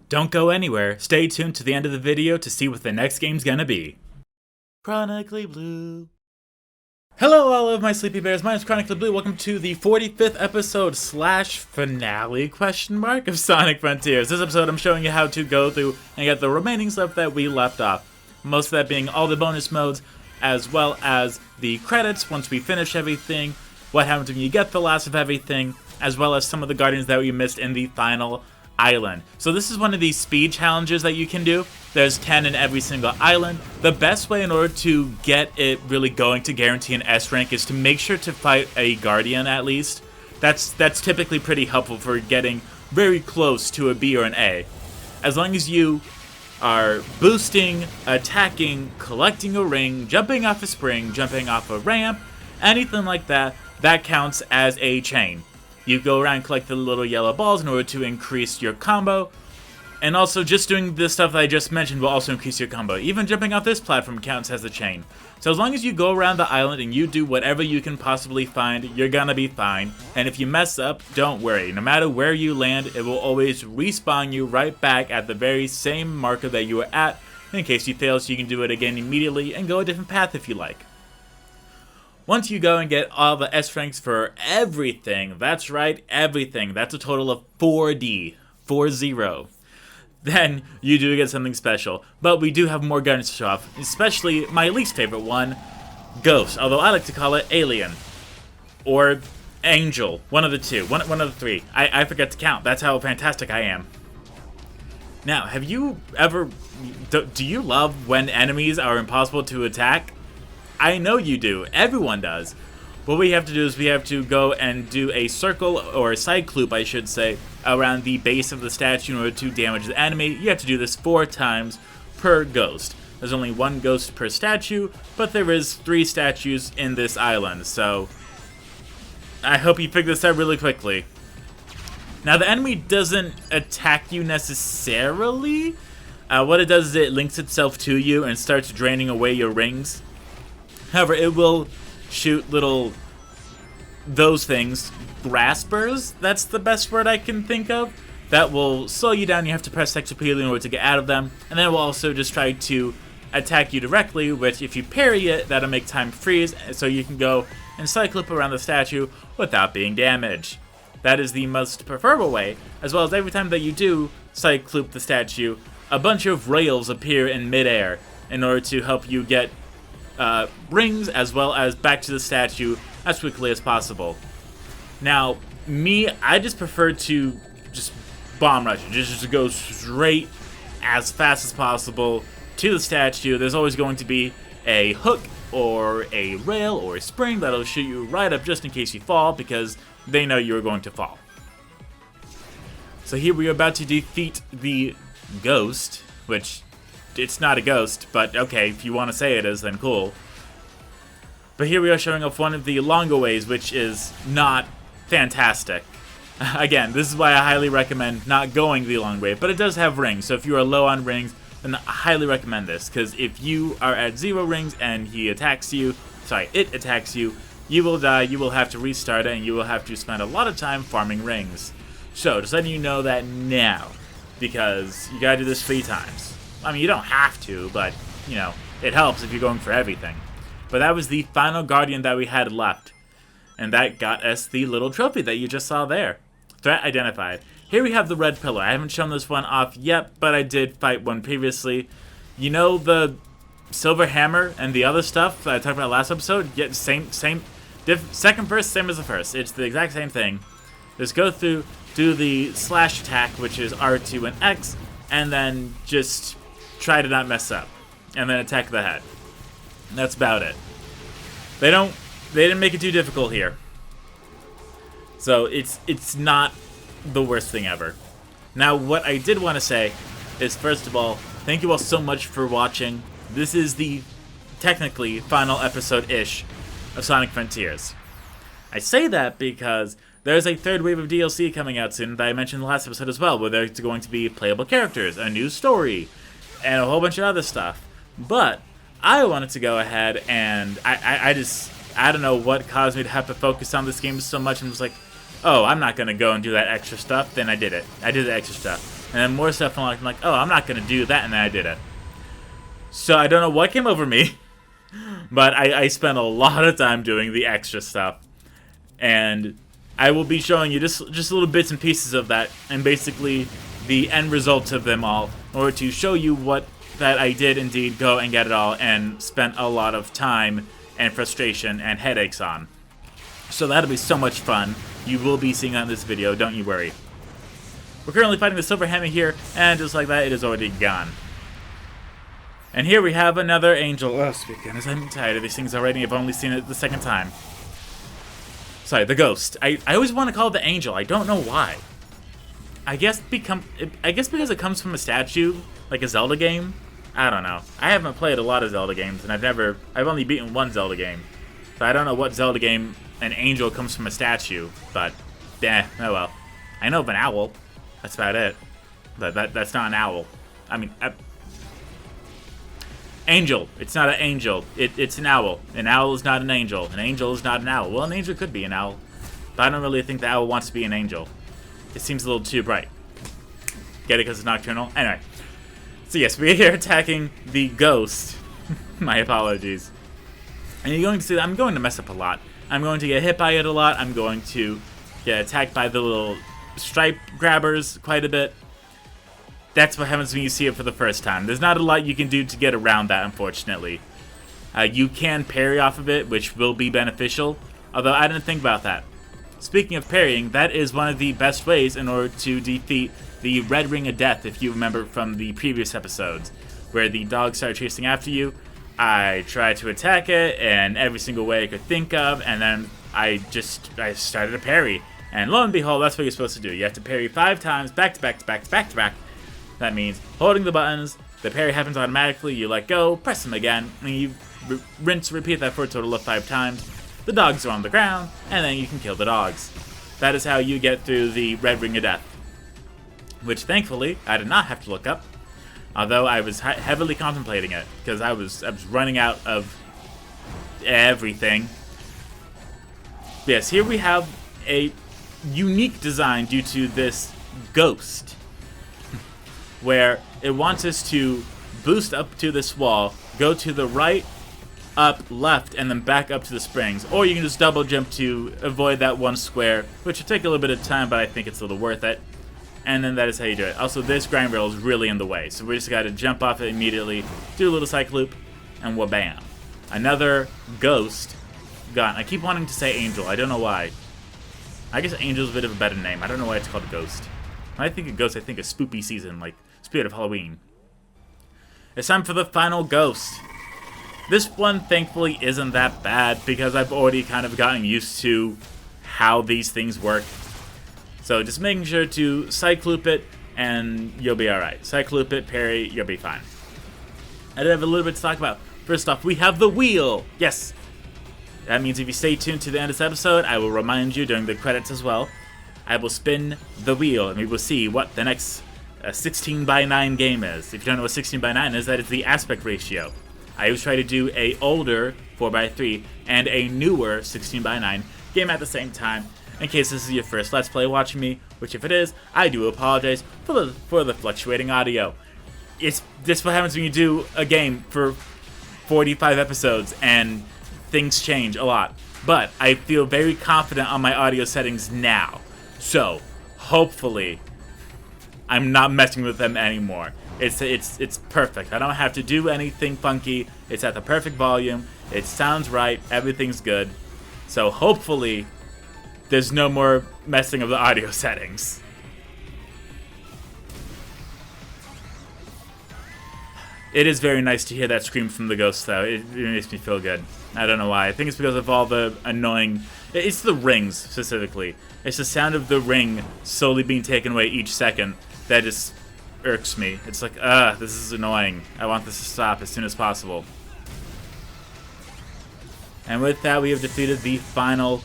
Don't go anywhere. Stay tuned to the end of the video to see what the next game's gonna be. Chronically Blue. Hello all of my sleepy bears, my name is Chronically Blue. Welcome to the 45th episode / finale of Sonic Frontiers. This episode I'm showing you how to go through and get the remaining stuff that we left off. Most of that being all the bonus modes, as well as the credits once we finish everything, what happens when you get the last of everything, as well as some of the Guardians that we missed in the final island. So this is one of these speed challenges that you can do. There's 10 in every single island. The best way in order to get it really going to guarantee an S rank is to make sure to fight a Guardian at least. That's typically pretty helpful for getting very close to a B or an A. As long as you are boosting, attacking, collecting a ring, jumping off a spring, jumping off a ramp, anything like that, that counts as a chain. You go around and collect the little yellow balls in order to increase your combo. And also, just doing the stuff that I just mentioned will also increase your combo. Even jumping off this platform counts as a chain. So as long as you go around the island and you do whatever you can possibly find, you're gonna be fine. And if you mess up, don't worry. No matter where you land, it will always respawn you right back at the very same marker that you were at. In case you fail, so you can do it again immediately and go a different path if you like. Once you go and get all the S ranks for everything, that's right, everything, that's a total of 4D, 4-0. Then you do get something special. But we do have more guns to show off, especially my least favorite one, Ghost, although I like to call it Alien. Or Angel, one of the two, one of the three. I forget to count, that's how fantastic I am. Now, have you ever, do you love when enemies are impossible to attack? I know you do. Everyone does. What we have to do is we have to go and do a circle, or a cycloop I should say, around the base of the statue in order to damage the enemy. You have to do this 4 times per ghost. There's only 1 ghost per statue, but there is 3 statues in this island, so I hope you figure this out really quickly. Now the enemy doesn't attack you necessarily. What it does is it links itself to you and starts draining away your rings. However, it will shoot little, those things, graspers, that's the best word I can think of, that will slow you down. You have to press X repeatedly in order to get out of them, and then it will also just try to attack you directly, which if you parry it, that'll make time freeze, so you can go and cyclope around the statue without being damaged. That is the most preferable way, as well as every time that you do cyclope the statue, a bunch of rails appear in midair in order to help you get rings as well as back to the statue as quickly as possible. Now, me, I just prefer to just bomb rush it, just go straight as fast as possible to the statue. There's always going to be a hook or a rail or a spring that'll shoot you right up just in case you fall, because they know you're going to fall. So here we are about to defeat the ghost, which it's not a ghost, but okay, if you want to say it is, then cool. But here we are showing off one of the longer ways, which is not fantastic. Again, this is why I highly recommend not going the long way, but it does have rings, so if you are low on rings, then I highly recommend this, because if you are at 0 rings and it attacks you, you will die, you will have to restart it, and you will have to spend a lot of time farming rings. So, just letting you know that now, because you gotta do this 3 times. I mean, you don't have to, but, you know, it helps if you're going for everything. But that was the final Guardian that we had left. And that got us the little trophy that you just saw there. Threat identified. Here we have the red pillar. I haven't shown this one off yet, but I did fight one previously. You know the silver hammer and the other stuff that I talked about last episode? Yeah, second verse, same as the first. It's the exact same thing. Just go through, do the slash attack, which is R2 and X, and then just try to not mess up, and then attack the head. That's about it. They didn't make it too difficult here. So it's not the worst thing ever. Now what I did want to say is, first of all, thank you all so much for watching. This is the technically final episode-ish of Sonic Frontiers. I say that because there's a 3rd wave of DLC coming out soon that I mentioned in the last episode as well, where there's going to be playable characters, a new story, and a whole bunch of other stuff. But I wanted to go ahead and I don't know what caused me to have to focus on this game so much, and was like, oh, I'm not going to go and do that extra stuff. Then I did it. I did the extra stuff. And then more stuff unlocked. I'm like, oh, I'm not going to do that, and then I did it. So I don't know what came over me, but I spent a lot of time doing the extra stuff. And I will be showing you just little bits and pieces of that, and basically the end results of them all, in order to show you that I did indeed go and get it all, and spent a lot of time and frustration and headaches on. So that'll be so much fun. You will be seeing that in this video, don't you worry. We're currently fighting the Silver Hammer here, and just like that, it is already gone. And here we have another angel. Oh, sweet goodness, I'm tired of these things already. I've only seen it the second time. Sorry, the ghost. I always want to call it the angel. I don't know why. I guess because it comes from a statue, like a Zelda game. I don't know. I haven't played a lot of Zelda games, and I've only beaten one Zelda game. So I don't know what Zelda game an angel comes from a statue, but oh well. I know of an owl. That's about it. But that's not an owl. I mean, angel. It's not an angel. It's an owl. An owl is not an angel. An angel is not an owl. Well, an angel could be an owl, but I don't really think the owl wants to be an angel. It seems a little too bright. Get it because it's nocturnal? Anyway. So yes, we're here attacking the ghost. My apologies. And you're going to see that I'm going to mess up a lot. I'm going to get hit by it a lot. I'm going to get attacked by the little stripe grabbers quite a bit. That's what happens when you see it for the first time. There's not a lot you can do to get around that, unfortunately. You can parry off of it, which will be beneficial, although I didn't think about that. Speaking of parrying, that is one of the best ways in order to defeat the Red Ring of Death, if you remember from the previous episodes, where the dogs started chasing after you. I tried to attack it in every single way I could think of, and then I started to parry. And lo and behold, that's what you're supposed to do. You have to parry 5 times, back to back to back to back to back. That means holding the buttons, the parry happens automatically, you let go, press them again, and you repeat that for a total of 5 times. The dogs are on the ground, and then you can kill the dogs. That is how you get through the Red Ring of Death. Which, thankfully, I did not have to look up. Although I was heavily contemplating it, because I was running out of everything. Yes, here we have a unique design due to this ghost, where it wants us to boost up to this wall, go to the right, up, left, and then back up to the springs. Or you can just double jump to avoid that one square, which will take a little bit of time, but I think it's a little worth it. And then that is how you do it. Also, this grind rail is really in the way, so we just got to jump off it immediately, do a little cycle loop, and wha-bam. Another ghost gone. I keep wanting to say angel. I don't know why. I guess angel's a bit of a better name. I don't know why it's called a ghost. When I think of ghost, I think of spoopy season, like Spirit of Halloween. It's time for the final ghost. This one, thankfully, isn't that bad, because I've already kind of gotten used to how these things work. So just making sure to cycle loop it, and you'll be alright. Cycle loop it, parry, you'll be fine. I did have a little bit to talk about. First off, we have the wheel! Yes! That means if you stay tuned to the end of this episode, I will remind you during the credits as well. I will spin the wheel, and we will see what the next 16:9 game is. If you don't know what 16:9 is, that is the aspect ratio. I always try to do a older 4:3 and a newer 16:9 game at the same time. In case this is your first Let's Play watching me, which if it is, I do apologize for the fluctuating audio. This what happens when you do a game for 45 episodes and things change a lot. But I feel very confident on my audio settings now. So, hopefully, I'm not messing with them anymore. It's perfect. I don't have to do anything funky. It's at the perfect volume. It sounds right. Everything's good. So, hopefully, there's no more messing of the audio settings. It is very nice to hear that scream from the ghost, though. It makes me feel good. I don't know why. I think it's because of all the annoying... It's the rings, specifically. It's the sound of the ring slowly being taken away each second that just irks me. It's like, this is annoying. I want this to stop as soon as possible. And with that, we have defeated the final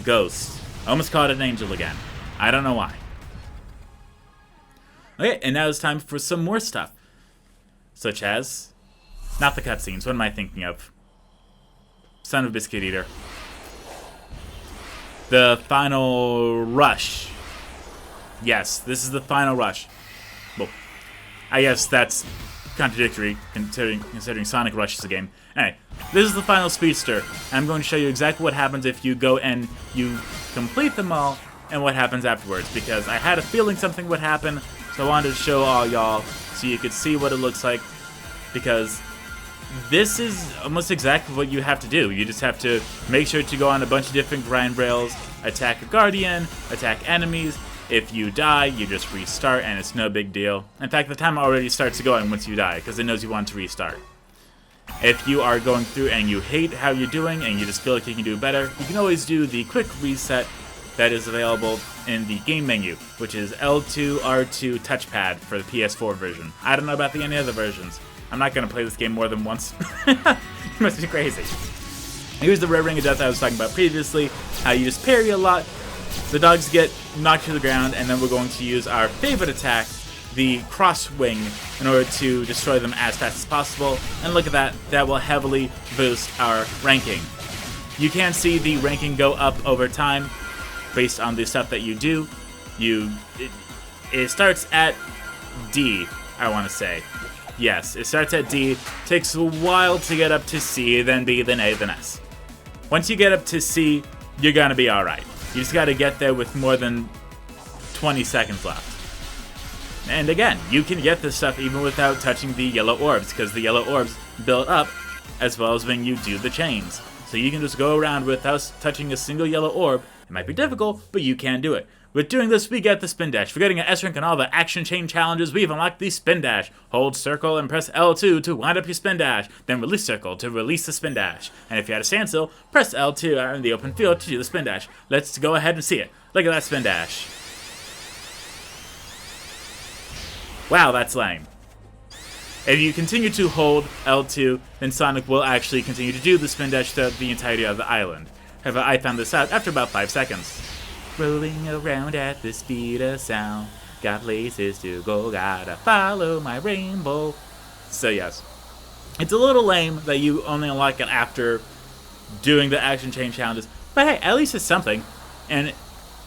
ghost. I almost called it an angel again. I don't know why. Okay, and now it's time for some more stuff. Such as... Not the cutscenes. What am I thinking of? Son of a Biscuit Eater. The final rush. Yes, this is the final rush. I guess that's contradictory considering Sonic Rush is a game. Anyway, this is the final speedster. I'm going to show you exactly what happens if you go and you complete them all and what happens afterwards, because I had a feeling something would happen, so I wanted to show all y'all so you could see what it looks like, because this is almost exactly what you have to do. You just have to make sure to go on a bunch of different grind rails, attack a guardian, attack enemies. If you die, you just restart, and it's no big deal. In fact, the timer already starts going once you die, because it knows you want to restart. If you are going through and you hate how you're doing, and you just feel like you can do better, you can always do the quick reset that is available in the game menu, which is L2, R2 touchpad for the PS4 version. I don't know about any other versions. I'm not going to play this game more than once. You must be crazy. Here's the Red Ring of Death I was talking about previously, how you just parry a lot, the dogs get knocked to the ground, and then we're going to use our favorite attack, the Cross Wing, in order to destroy them as fast as possible. And look at that, that will heavily boost our ranking. You can see the ranking go up over time based on the stuff that you do. It starts at D, I want to say. Yes, it starts at D, takes a while to get up to C, then B, then A, then S. Once you get up to C, you're gonna be alright. You just gotta get there with more than 20 seconds left. And again, you can get this stuff even without touching the yellow orbs, because the yellow orbs build up as well as when you do the chains. So you can just go around without touching a single yellow orb. It might be difficult, but you can do it. With doing this, we get the Spin Dash. For getting an S rank on all the action chain challenges, we've unlocked the Spin Dash. Hold circle and press L2 to wind up your Spin Dash, then release circle to release the Spin Dash. And if you had a standstill, press L2 in the open field to do the Spin Dash. Let's go ahead and see it. Look at that Spin Dash. Wow, that's lame. If you continue to hold L2, then Sonic will actually continue to do the Spin Dash throughout the entirety of the island. However, I found this out after about 5 seconds. Rolling around at the speed of sound. Got places to go, gotta follow my rainbow. So yes, it's a little lame that you only unlock it after doing the action chain challenges. But hey, at least it's something. And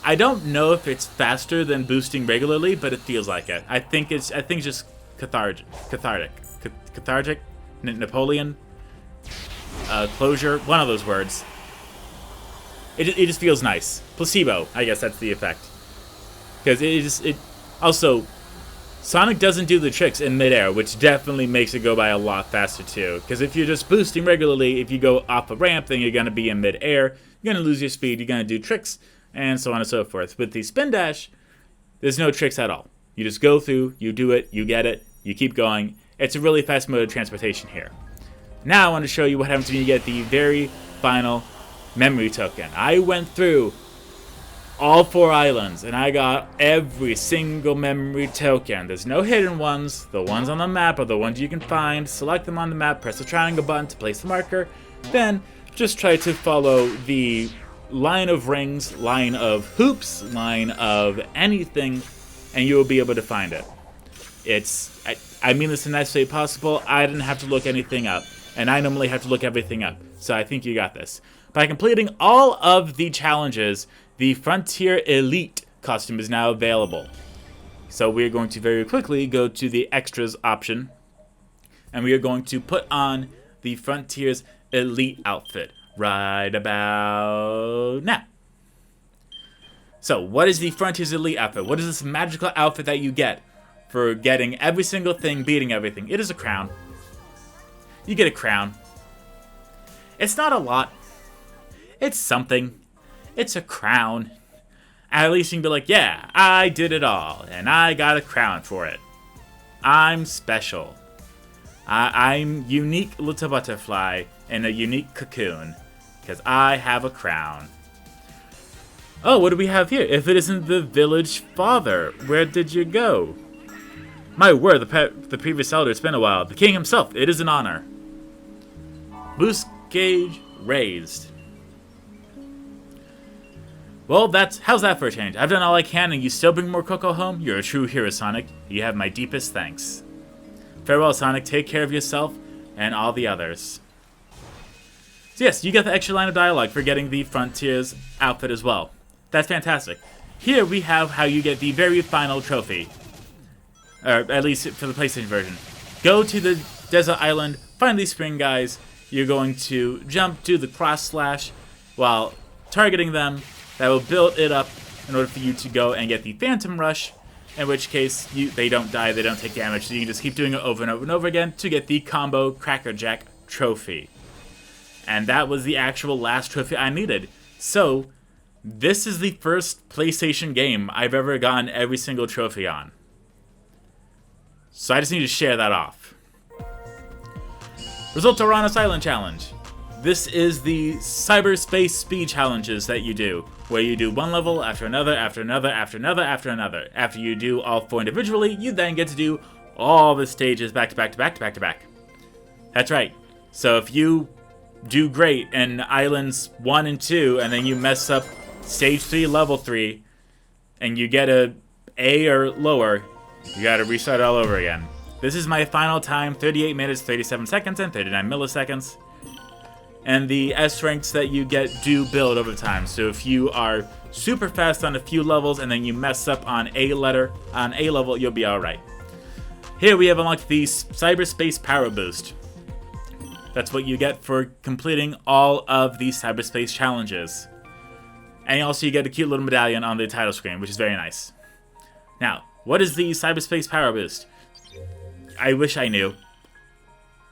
I don't know if it's faster than boosting regularly, but it feels like it. I think it's just cathartic. Napoleon, closure, one of those words. It just feels nice. Placebo, I guess that's the effect. Because it also, Sonic doesn't do the tricks in midair, which definitely makes it go by a lot faster too. Because if you're just boosting regularly, if you go off a ramp, then you're gonna be in midair. You're gonna lose your speed. You're gonna do tricks, and so on and so forth. With the Spin Dash, there's no tricks at all. You just go through, you do it, you get it, you keep going. It's a really fast mode of transportation here. Now I want to show you what happens when you get the very final memory token. I went through all 4 islands and I got every single memory token. There's no hidden ones. The ones on the map are the ones you can find. Select them on the map, press the triangle button to place the marker, then just try to follow the line of rings, line of hoops, line of anything, and you will be able to find it. I mean this in the nicest way possible. I didn't have to look anything up, and I normally have to look everything up, so I think you got this. By completing all of the challenges, the Frontier Elite costume is now available. So we are going to very quickly go to the extras option, and we are going to put on the Frontier's Elite outfit right about now. So what is the Frontier's Elite outfit? What is this magical outfit that you get for getting every single thing, beating everything? It is a crown. You get a crown. It's not a lot. It's something. It's a crown. At least you can be like, yeah, I did it all, and I got a crown for it. I'm special. I'm unique little butterfly in a unique cocoon, because I have a crown. Oh, what do we have here? If it isn't the village father, where did you go? My word, the previous elder, it's been a while. The king himself, it is an honor. Boost gauge raised. Well, how's that for a change? I've done all I can and you still bring more Coco home? You're a true hero, Sonic. You have my deepest thanks. Farewell, Sonic. Take care of yourself and all the others. So yes, you get the extra line of dialogue for getting the Frontier's outfit as well. That's fantastic. Here we have how you get the very final trophy. or at least for the PlayStation version. Go to the desert island, find these spring guys. You're going to jump, do the cross slash while targeting them. That will build it up in order for you to go and get the Phantom Rush, in which case they don't die, they don't take damage, so you can just keep doing it over and over and over again to get the Combo Crackerjack trophy. And that was the actual last trophy I needed. So, this is the first PlayStation game I've ever gotten every single trophy on. So I just need to share that off. Result Uranus Island Challenge. This is the cyberspace speed challenges that you do, where you do one level after another, after another, after another, after another. After you do all 4 individually, you then get to do all the stages back to back to back to back to back. That's right. So if you do great in Islands 1 and 2, and then you mess up Stage 3, Level 3, and you get a A or lower, you gotta restart all over again. This is my final time, 38 minutes, 37 seconds, and 39 milliseconds. And the S ranks that you get do build over time. So if you are super fast on a few levels and then you mess up on A level, you'll be alright. Here we have unlocked the Cyberspace Power Boost. That's what you get for completing all of these cyberspace challenges. And also you get a cute little medallion on the title screen, which is very nice. Now, what is the Cyberspace Power Boost? I wish I knew.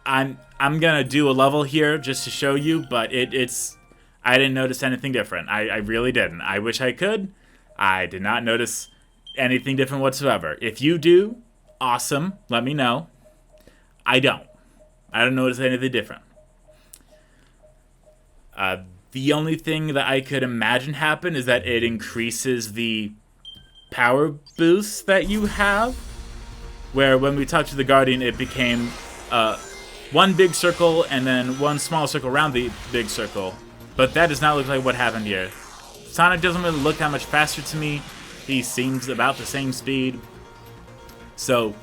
I'm gonna do a level here just to show you, but I didn't notice anything different. I really didn't. I wish I could. I did not notice anything different whatsoever. If you do, awesome. Let me know. I don't. I don't notice anything different. The only thing that I could imagine happen is that it increases the power boost that you have, where when we talked to the Guardian, it became one big circle and then one small circle around the big circle. But that does not look like what happened here. Sonic doesn't really look that much faster to me. He seems about the same speed. So,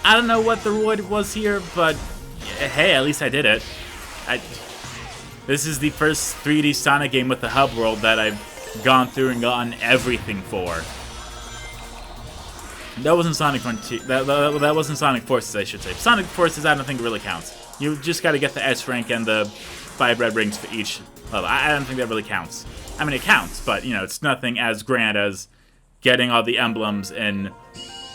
I don't know what the reward was here, but hey, at least I did it. This is the first 3D Sonic game with the hub world that I've gone through and gotten everything for. That wasn't Sonic Frontier. That wasn't Sonic Forces, I should say. Sonic Forces, I don't think it really counts. You just got to get the S rank and the 5 red rings for each level. I don't think that really counts. I mean, it counts, but you know, it's nothing as grand as getting all the emblems in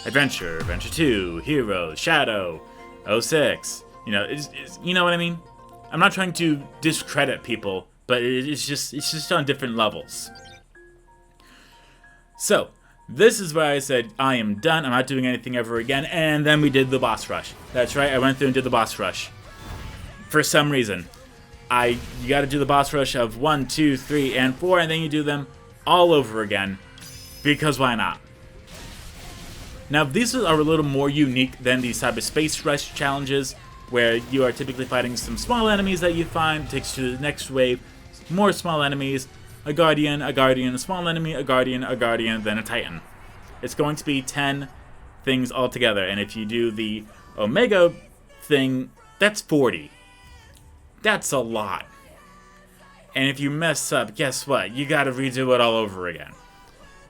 Adventure, Adventure 2, Heroes, Shadow, 06. You know, you know what I mean? I'm not trying to discredit people, but it's just on different levels. So, this is where I said, I am done, I'm not doing anything ever again, and then we did the boss rush. That's right, I went through and did the boss rush. For some reason. You gotta do the boss rush of 1, 2, 3, and 4, and then you do them all over again. Because why not? Now, these are a little more unique than the Cyberspace Rush challenges, where you are typically fighting some small enemies that you find, takes you to the next wave, more small enemies, a guardian, a small enemy, a guardian, then a titan. It's going to be 10 things altogether, and if you do the Omega thing, that's 40. That's a lot. And if you mess up, guess what? You gotta redo it all over again.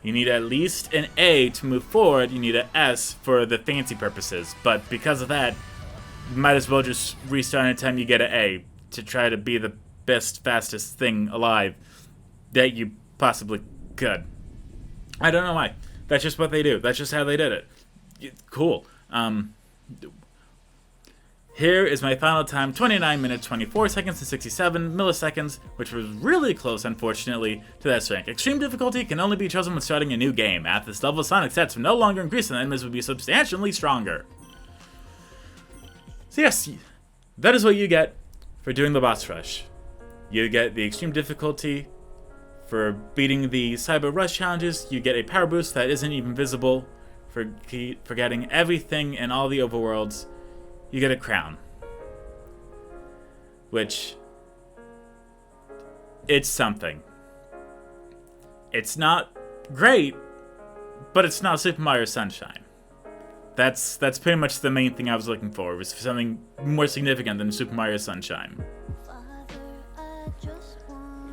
You need at least an A to move forward, you need an S for the fancy purposes, but because of that, you might as well just restart anytime you get an A to try to be the best, fastest thing alive that you possibly could. I don't know why. That's just what they do. That's just how they did it. Cool. Here is my final time, 29 minutes, 24 seconds, and 67 milliseconds, which was really close, unfortunately, to that rank. Extreme difficulty can only be chosen when starting a new game. At this level, Sonic stats will no longer increase and the enemies will be substantially stronger. So yes, that is what you get for doing the boss rush. You get the extreme difficulty for beating the Cyber Rush challenges. You get a power boost that isn't even visible for getting everything in all the overworlds. You get a crown, which, it's something. It's not great, but it's not Super Mario Sunshine. That's pretty much the main thing I was looking for, was for something more significant than Super Mario Sunshine.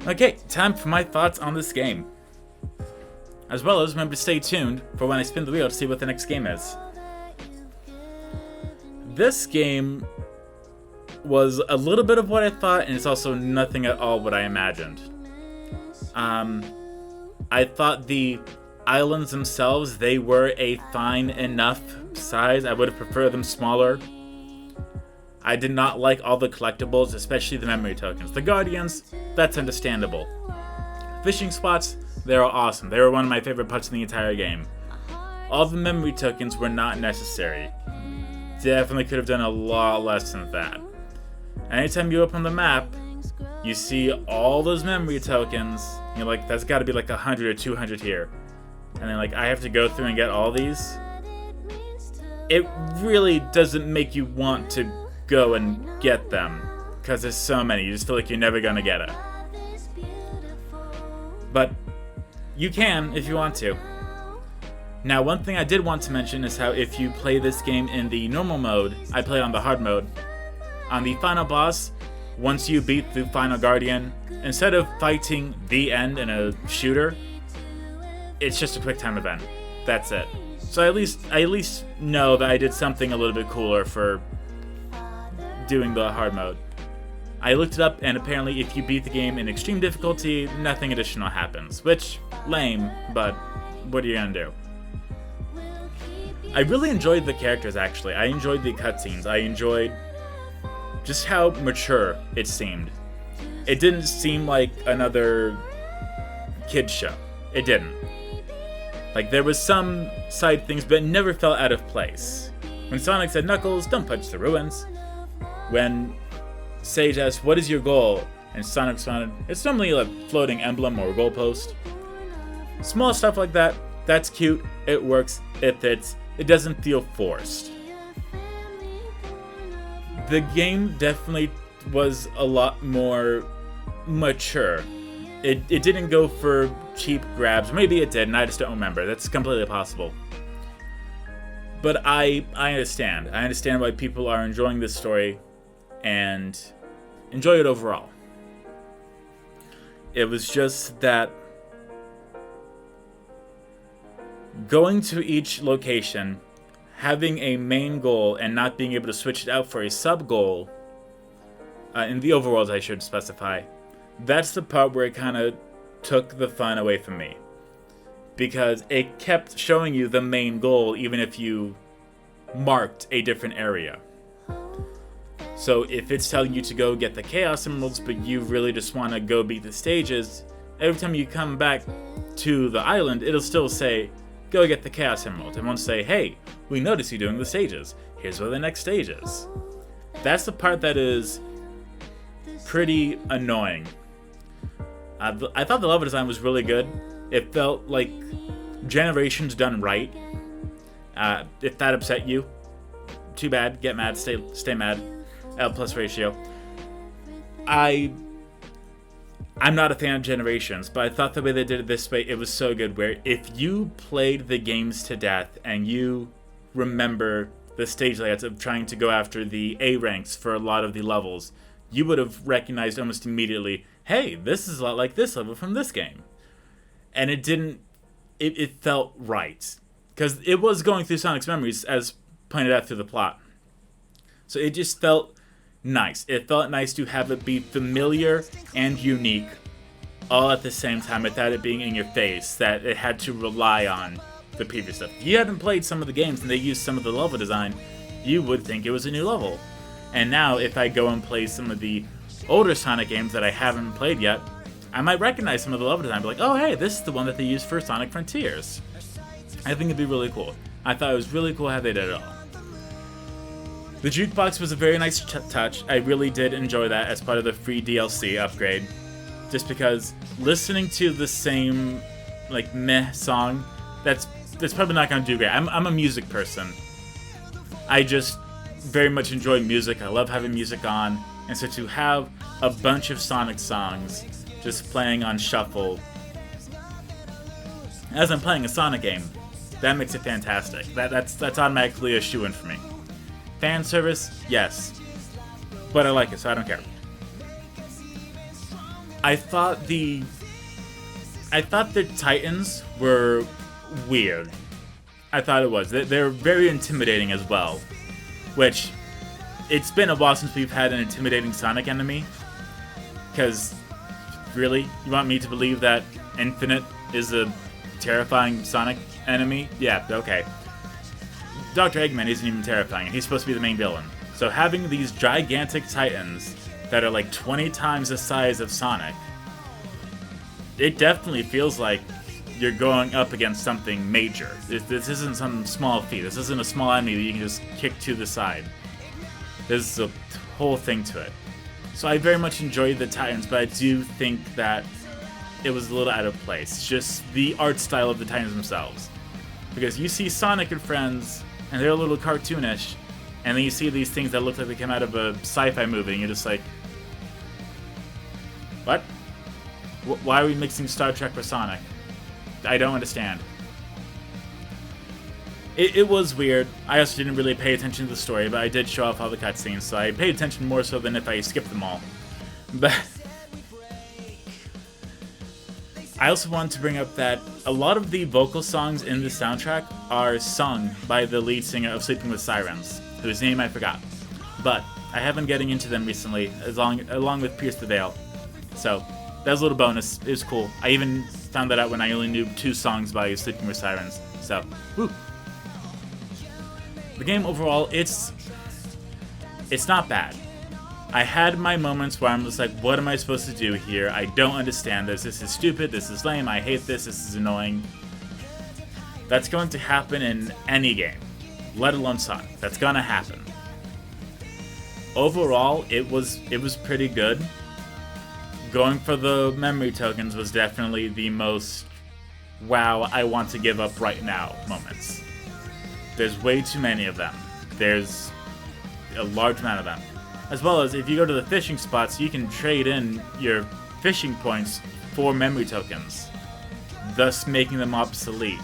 Okay, time for my thoughts on this game. As well as remember to stay tuned for when I spin the wheel to see what the next game is. this game was a little bit of what I thought, and it's also nothing at all what I imagined. I thought the islands themselves, they were a fine enough size. I would have preferred them smaller. I did not like all the collectibles, especially the memory tokens. The Guardians, that's understandable. Fishing spots, they were awesome. They were one of my favorite parts in the entire game. All the memory tokens were not necessary. Definitely could have done a lot less than that. Anytime you open the map, you see all those memory tokens. You're like, that's got to be like 100 or 200 here. And then like, I have to go through and get all these. It really doesn't make you want to go and get them, because there's so many. You just feel like you're never gonna get it. But you can if you want to. Now, one thing I did want to mention is how if you play this game in the normal mode, I played on the hard mode. On the final boss, once you beat the final Guardian, instead of fighting the end in a shooter, it's just a quick time event. That's it. So I at least know that I did something a little bit cooler for doing the hard mode. I looked it up, and apparently if you beat the game in extreme difficulty, nothing additional happens. Which, lame, but what are you gonna do? I really enjoyed the characters, actually. I enjoyed the cutscenes. I enjoyed just how mature it seemed. It didn't seem like another kid's show. It didn't. Like, there was some side things, but it never felt out of place. When Sonic said, "Knuckles, don't punch the ruins." When Sage asked, "What is your goal?" and Sonic responded, "It's normally a floating emblem or goalpost." Small stuff like that, that's cute, it works, it fits, it doesn't feel forced. The game definitely was a lot more mature. It didn't go for cheap grabs. Maybe it did, and I just don't remember. That's completely possible. But I understand. I understand why people are enjoying this story and enjoy it overall. It was just that going to each location, having a main goal and not being able to switch it out for a sub-goal, in the overworlds I should specify, that's the part where it kind of took the fun away from me. Because it kept showing you the main goal even if you marked a different area. So if it's telling you to go get the Chaos Emeralds, but you really just want to go beat the stages, every time you come back to the island, it'll still say, "Go get the Chaos Emeralds." It won't say, "Hey, we noticed you doing the stages. Here's where the next stage is." That's the part that is pretty annoying. I thought the level design was really good. It felt like Generations done right. If that upset you, too bad. Get mad. Stay mad. L+ ratio. I'm not a fan of Generations, but I thought the way they did it this way, it was so good, where if you played the games to death and you remember the stage layouts of trying to go after the A ranks for a lot of the levels, you would have recognized almost immediately, hey, this is a lot like this level from this game. And it felt right. Because it was going through Sonic's memories, as pointed out through the plot. So it just felt nice. It felt nice to have it be familiar and unique all at the same time without it being in your face, that it had to rely on the previous stuff. If you hadn't played some of the games and they used some of the level design, you would think it was a new level. And now, if I go and play some of the older Sonic games that I haven't played yet, I might recognize some of the level design and be like, oh hey, this is the one that they used for Sonic Frontiers. I think it'd be really cool. I thought it was really cool how they did it all. The jukebox was a very nice touch. I really did enjoy that as part of the free DLC upgrade. Just because listening to the same, like, meh song, that's probably not going to do great. I'm a music person. I just very much enjoy music. I love having music on. And so to have a bunch of Sonic songs just playing on shuffle as I'm playing a Sonic game, that makes it fantastic. That's automatically a shoo-in for me. Fan service, yes. But I like it, so I don't care. I thought the Titans were weird. I thought it was. They're very intimidating as well. Which, it's been a while since we've had an intimidating Sonic enemy. Because, really? You want me to believe that Infinite is a terrifying Sonic enemy? Yeah, okay. Dr. Eggman isn't even terrifying, and he's supposed to be the main villain. So having these gigantic titans that are like 20 times the size of Sonic, it definitely feels like you're going up against something major. This isn't some small feat. This isn't a small enemy that you can just kick to the side. There's a whole thing to it. So I very much enjoyed the Titans, but I do think that it was a little out of place. Just the art style of the Titans themselves. Because you see Sonic and friends, and they're a little cartoonish, and then you see these things that look like they came out of a sci-fi movie, and you're just like, what? Why are we mixing Star Trek with Sonic? I don't understand. It was weird. I also didn't really pay attention to the story, but I did show off all the cutscenes, so I paid attention more so than if I skipped them all. But I also wanted to bring up that a lot of the vocal songs in the soundtrack are sung by the lead singer of Sleeping with Sirens, whose name I forgot. But I have been getting into them recently, along with Pierce the Veil. So that was a little bonus. It was cool. I even found that out when I only knew 2 songs by Sleeping with Sirens. So, woo. The game overall, it's not bad. I had my moments where I'm just like, what am I supposed to do here? I don't understand this. This is stupid. This is lame. I hate this. This is annoying. That's going to happen in any game, let alone Sonic. That's gonna happen. Overall, it was pretty good. Going for the memory tokens was definitely the most wow, I want to give up right now moments. There's way too many of them. There's a large amount of them. As well as if you go to the fishing spots, you can trade in your fishing points for memory tokens, thus making them obsolete.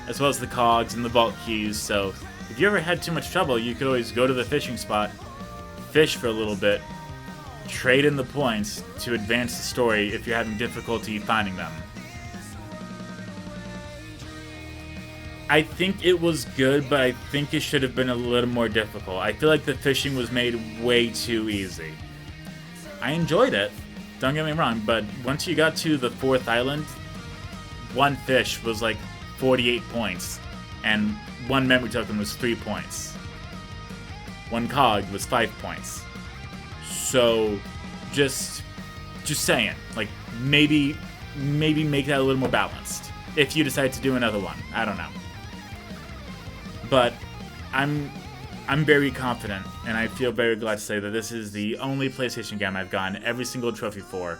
As well as the cogs and the vault keys, so if you ever had too much trouble, you could always go to the fishing spot, fish for a little bit, trade in the points to advance the story if you're having difficulty finding them. I think it was good, but I think it should have been a little more difficult. I feel like the fishing was made way too easy. I enjoyed it, don't get me wrong, but once you got to the 4th island, one fish was like 48 points, and one memory token was 3 points. One cog was 5 points. So, just saying, like, maybe make that a little more balanced. If you decide to do another one, I don't know. But I'm very confident, and I feel very glad to say that this is the only PlayStation game I've gotten every single trophy for.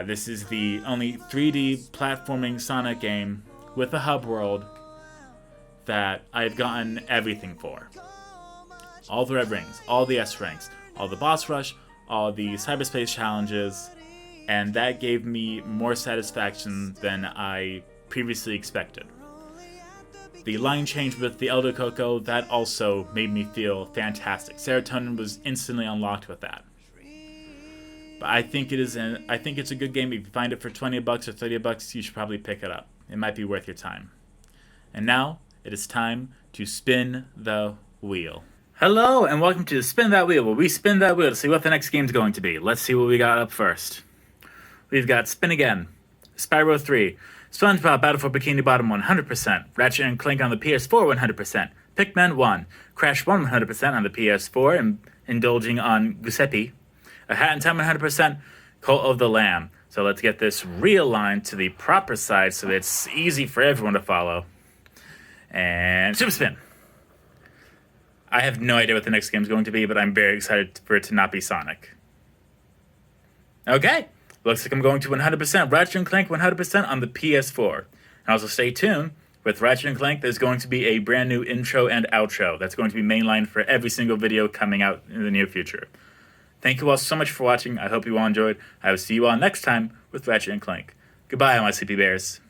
This is the only 3D platforming Sonic game with a hub world that I've gotten everything for. All the red rings, all the S ranks, all the boss rush, all the cyberspace challenges, and that gave me more satisfaction than I previously expected. The line change with the Elder Coco, that also made me feel fantastic. Serotonin was instantly unlocked with that. But I think it's a good game. If you find it for $20 or $30, you should probably pick it up. It might be worth your time. And now, it is time to spin the wheel. Hello, and welcome to Spin That Wheel, where we spin that wheel to see what the next game's going to be. Let's see what we got up first. We've got Spin Again, Spyro 3, SpongeBob Battle for Bikini Bottom 100%, Ratchet & Clank on the PS4 100%, Pikmin 1, Crash 1 100% on the PS4, and indulging on Giuseppe, A Hat in Time 100%, Cult of the Lamb. So let's get this realigned to the proper side so that it's easy for everyone to follow. And Super Spin. I have no idea what the next game is going to be, but I'm very excited for it to not be Sonic. Okay. Looks like I'm going to 100% Ratchet & Clank 100% on the PS4. And also stay tuned, with Ratchet & Clank there's going to be a brand new intro and outro that's going to be mainlined for every single video coming out in the near future. Thank you all so much for watching. I hope you all enjoyed. I will see you all next time with Ratchet & Clank. Goodbye, my sleepy bears.